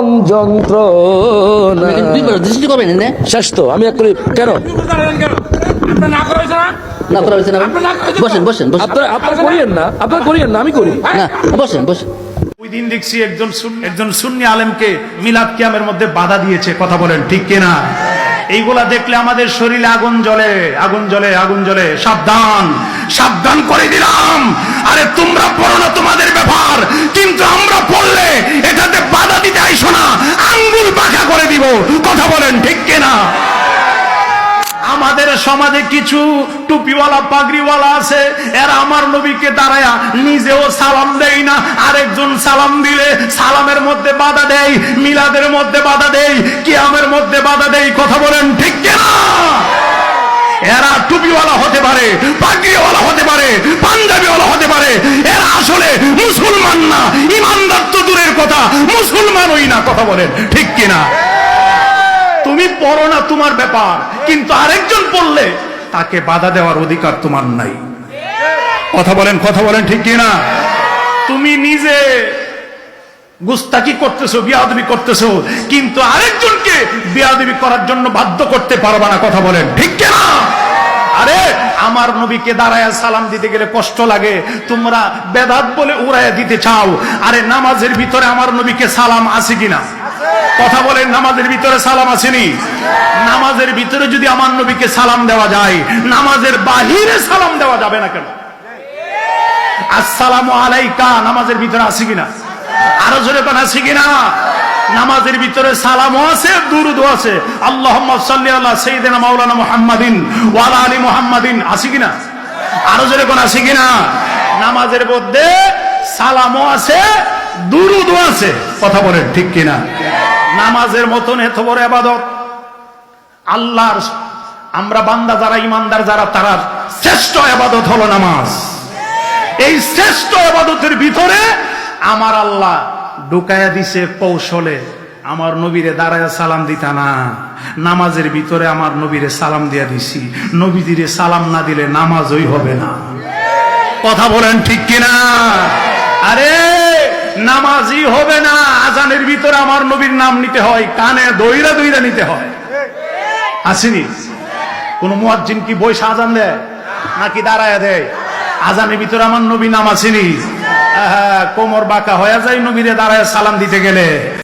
জীবন যন্ত্রণা। দৃষ্টি করবেন না শেষ তো আমি এক করি কেন না করা হয়েছে না বসেন বসেন বসেন আপনার করিয়েন না, আপনার করিয়েন না, আমি করি না বসেন বসেন ওই দিন দেখছি একজন সুন্নি আলেমকে মিলাদ কিয়ামের মধ্যে বাধা দিয়েছে। কথা বলেন ঠিক কিনা? এইগুলা দেখলে আমাদের শরীরে আগুন জ্বলে, আগুন জ্বলে, আগুন জ্বলে। সাবধান, সাবধান করে দিলাম। আরে তোমরা পড়ো না, তোমাদের ব্যাপার, কিন্তু আমরা পড়লে এটাতে বাধা দিতে আইসো না, আঙ্গুল বাঁকা করে দিব। কথা বলেন ঠিক কিনা? আমাদের সমাজে কিছু টুপিওয়ালা পাগড়িওয়ালা আছে, এরা আমার নবীকে দাঁড়ায়া নিজেও সালাম দেয় না, আরেকজন সালাম দিলে সালামের মধ্যে বাধা দেয়, মিলাদের মধ্যে বাধা দেয়, কিয়ামের মধ্যে বাধা দেয়। কথা বলেন ঠিক কিনা? এরা টুপিওয়ালা হতে পারে, পাগড়িওয়ালা হতে পারে, পাঞ্জাবিওয়ালা হতে পারে, এরা আসলে মুসলমান না। ইমানদার তো দূরের কথা, মুসলমানই না। কথা বলেন ঠিক কিনা? তুমি পড়ো না, তোমার ব্যাপার, কিন্তু আরেকজন পড়লে তাকে বাধা দেওয়ার অধিকার তোমার নাই। কথা বলেন, কথা বলেন ঠিক কিনা? তুমি নিজে গুস্তাকি করতেছো, বিয়াদবি করতেছো, কিন্তু আরেকজনকে বিয়াদবি করার জন্য বাধ্য করতে পারবা না। কথা বলেন ঠিক কিনা? আরে আমার নবীকে দাঁড়ায় সালাম দিতে গেলে কষ্ট লাগে, তোমরা বেদাত বলে উড়াইয়া দিতে চাও। আরে নামাজের ভিতরে আমার নবীকে সালাম আছে কিনা? কথা বলেন, নামাজের ভিতরে সালাম আসেনি? নামাজের ভিতরে যদি আমার নবীকে সালাম দেওয়া যায়, নামাজের বাহিরে সালাম দেওয়া যাবে না কেন? আসসালামু আলাইকা নামাজের ভিতরে আছে কিনা? আরো জোরে কোন আছে কিনা? নামাজের ভিতরে সালামও আছে, দুরূদও আছে। আল্লাহুম্মা সাল্লি আলা সাইয়্যিদিনা মাওলানা মুহাম্মাদিন ওয়া আলা আলি মুহাম্মাদিন আছে কিনা? আরো জোরে কোন আছে কিনা? নামাজের মধ্যে সালামও আছে, দুরূদও আছে। কথা বলেন ঠিক কিনা? নামাজের মতন এত বড় ইবাদত আল্লাহর, আমরা বান্দা যারা ইমানদার যারা, তারা শ্রেষ্ঠ ইবাদত হলো নামাজ। এই শ্রেষ্ঠ ইবাদতের ভিতরে আমার আল্লাহ ঢুকায়া দিছে কৌশলে, আমার নবীরে দাঁড়ায় সালাম দিতা না, নামাজের ভিতরে আমার নবীরে সালাম দিয়া দিছি। নবীজিরে সালাম না দিলে নামাজই হবে না। কথা বলেন ঠিক কিনা? আরে নামাজই হবে না, আজানের ভিতরে আমার নবীর নাম নিতে হয়, কানে দইরা দইরা নিতে হয়। আসেনি? কোন মুয়াজ্জিন কি বইসা আজান দেয় নাকি দাঁড়ায় দেয়? আজানের ভিতরে আমার নবী নাম আসেনি? কোমর বাঁকা হয়ে যায় নবীরে দাঁড়ায় সালাম দিতে গেলে।